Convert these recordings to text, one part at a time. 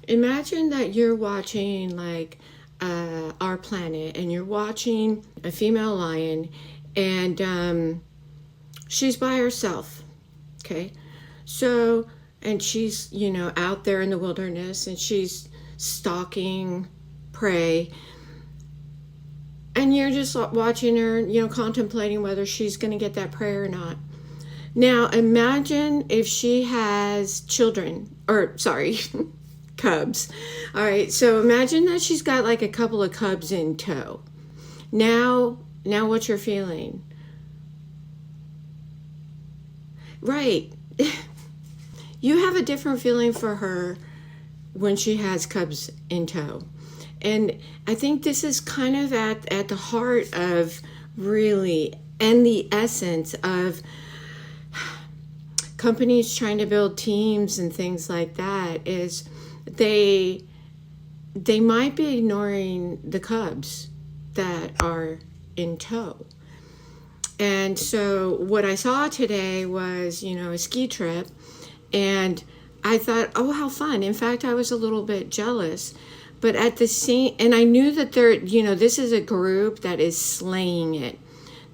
Imagine that you're watching like Our Planet, and you're watching a female lion, and she's by herself. Okay, so, and she's, out there in the wilderness, and she's stalking prey, and you're just watching her, contemplating whether she's going to get that prey or not. Now imagine if she has children, or sorry, cubs. All right, so imagine that she's got like a couple of cubs in tow. Now what's your feeling? Right. You have a different feeling for her when she has cubs in tow. And I think this is kind of at the heart of really, and the essence of companies trying to build teams and things like that, is they might be ignoring the cubs that are in tow. And so what I saw today was, a ski trip, and I thought, oh, how fun. In fact, I was a little bit jealous, but at the same, and I knew that this is a group that is slaying it.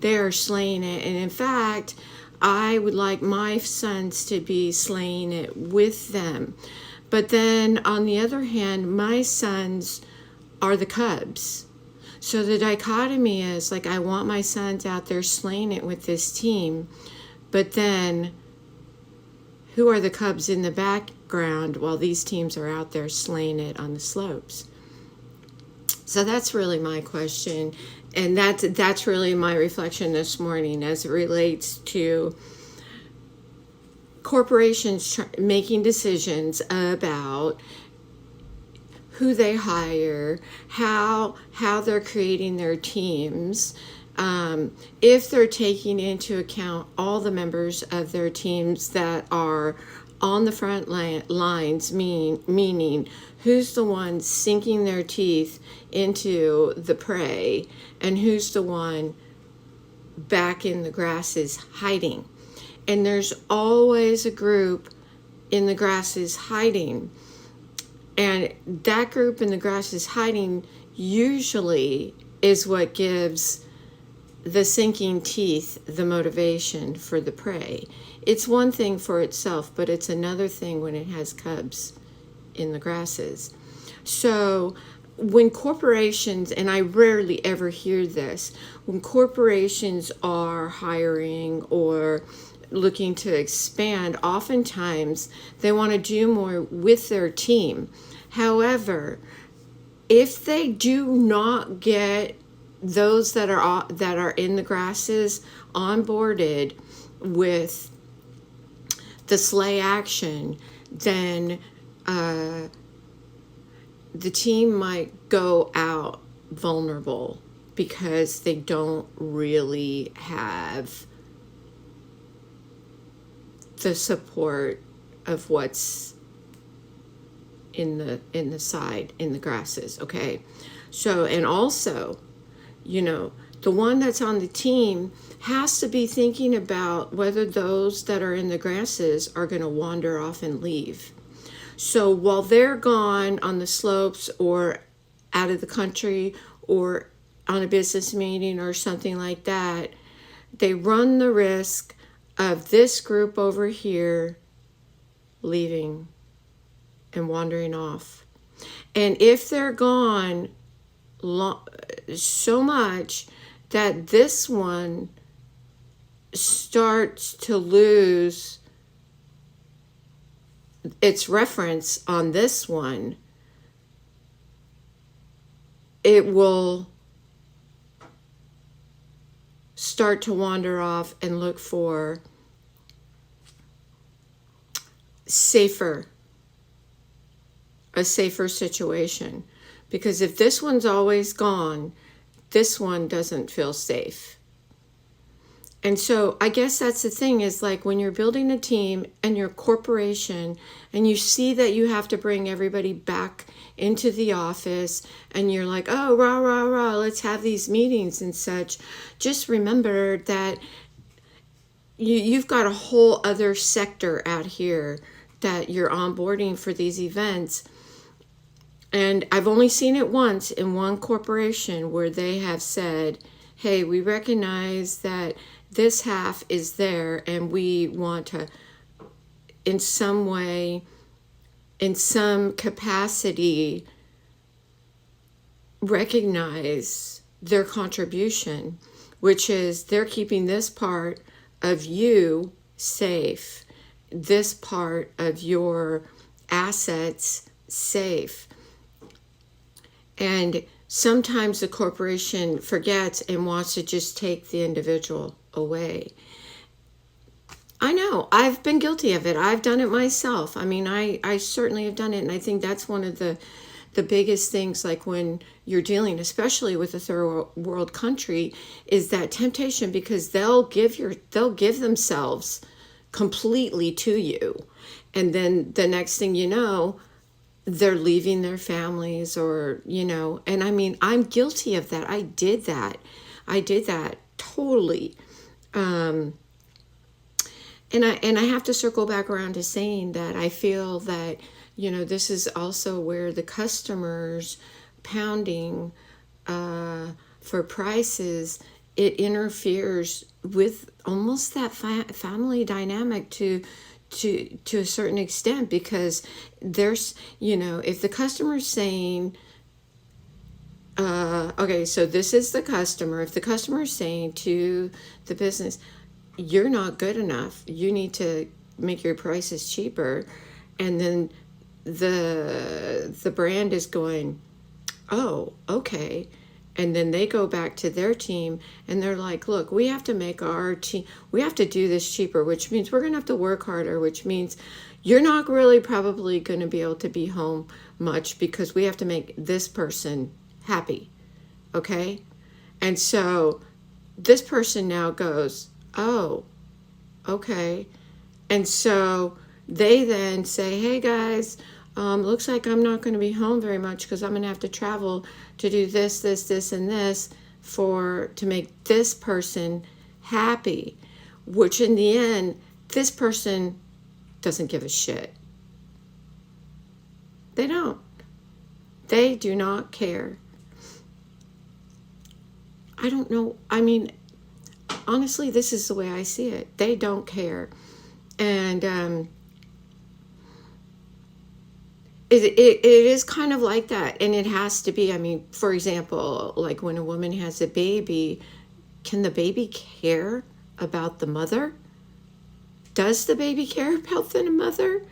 They are slaying it. And in fact, I would like my sons to be slaying it with them. But then on the other hand, my sons are the cubs. So the dichotomy is like, I want my sons out there slaying it with this team, but then who are the cubs in the background while these teams are out there slaying it on the slopes? So that's really my question, and that's really my reflection this morning as it relates to corporations making decisions about who they hire, how they're creating their teams, if they're taking into account all the members of their teams that are on the front lines, meaning who's the one sinking their teeth into the prey, and who's the one back in the grasses hiding. And there's always a group in the grasses hiding. And that group in the grasses hiding usually is what gives the sinking teeth the motivation for the prey. It's one thing for itself, but it's another thing when it has cubs in the grasses. So when corporations, and I rarely ever hear this, when corporations are hiring or looking to expand, oftentimes they want to do more with their team. However, if they do not get those that are in the grasses onboarded with the slay action, then the team might go out vulnerable because they don't really have the support of what's in the side, in the grasses. Okay, so, and also, the one that's on the team has to be thinking about whether those that are in the grasses are going to wander off and leave. So while they're gone on the slopes or out of the country or on a business meeting or something like that, they run the risk of this group over here leaving and wandering off. And if they're gone so much that this one starts to lose its reference on this one, it will start to wander off and look for a safer situation. Because if this one's always gone, this one doesn't feel safe. And so I guess that's the thing, is like when you're building a team and you're a corporation and you see that you have to bring everybody back into the office and you're like, oh, rah, rah, rah, let's have these meetings and such. Just remember that you've got a whole other sector out here that you're onboarding for these events. And I've only seen it once in one corporation where they have said, hey, we recognize that this half is there and we want to, in some way, in some capacity, recognize their contribution, which is they're keeping this part of you safe, this part of your assets safe. And sometimes the corporation forgets and wants to just take the individual away. I know, I've been guilty of it. I've done it myself. I mean, I certainly have done it. And I think that's one of the biggest things, like when you're dealing, especially with a third world country, is that temptation, because they'll give themselves completely to you. And then the next thing you know, they're leaving their families, or, and I mean, I'm guilty of that. I did that totally. And I have to circle back around to saying that I feel that, this is also where the customers pounding for prices, it interferes with almost that family dynamic to a certain extent, because there's, if the customer's saying, okay, so this is the customer. If the customer is saying to the business, you're not good enough, you need to make your prices cheaper, and then the brand is going, oh, okay. And then they go back to their team and they're like, look, we have to make our team, we have to do this cheaper, which means we're going to have to work harder, which means you're not really probably going to be able to be home much because we have to make this person happy. Okay? And so this person now goes, oh, okay. And so they then say, hey guys, looks like I'm not going to be home very much because I'm going to have to travel to do this, and this to make this person happy, which in the end, this person doesn't give a shit. They don't. They do not care. I don't know. I mean, honestly, this is the way I see it. They don't care. And it is kind of like that. And it has to be, I mean, for example, like when a woman has a baby, can the baby care about the mother? Does the baby care about the mother?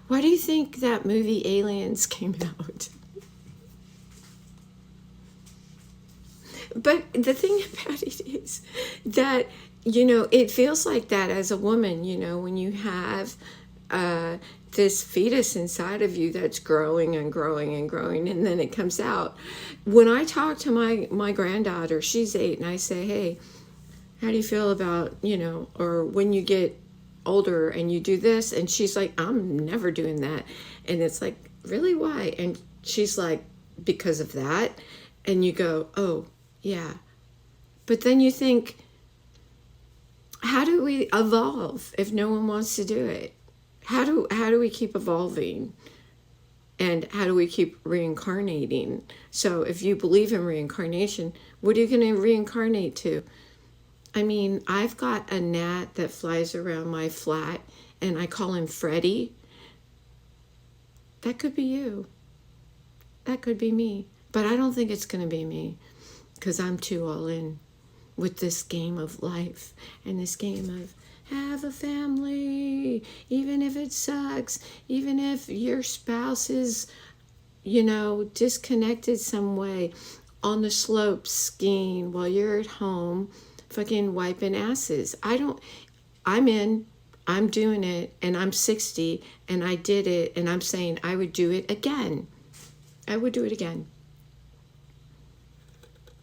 Why do you think that movie Aliens came out? But the thing about it is that, it feels like that as a woman, when you have this fetus inside of you that's growing and growing and growing, and then it comes out. When I talk to my granddaughter, she's 8, and I say, hey, how do you feel about, or when you get older and you do this? And she's like, I'm never doing that. And it's like, really, why? And she's like, because of that. And you go, oh, yeah. But then you think, how do we evolve if no one wants to do it? How do we keep evolving? And how do we keep reincarnating? So if you believe in reincarnation, what are you going to reincarnate to? I mean, I've got a gnat that flies around my flat, and I call him Freddy. That could be you. That could be me. But I don't think it's going to be me, because I'm too all in with this game of life and this game of have a family, even if it sucks, even if your spouse is, disconnected some way, on the slopes skiing while you're at home fucking wiping asses. I'm doing it, and I'm 60, and I did it, and I'm saying I would do it again. I would do it again.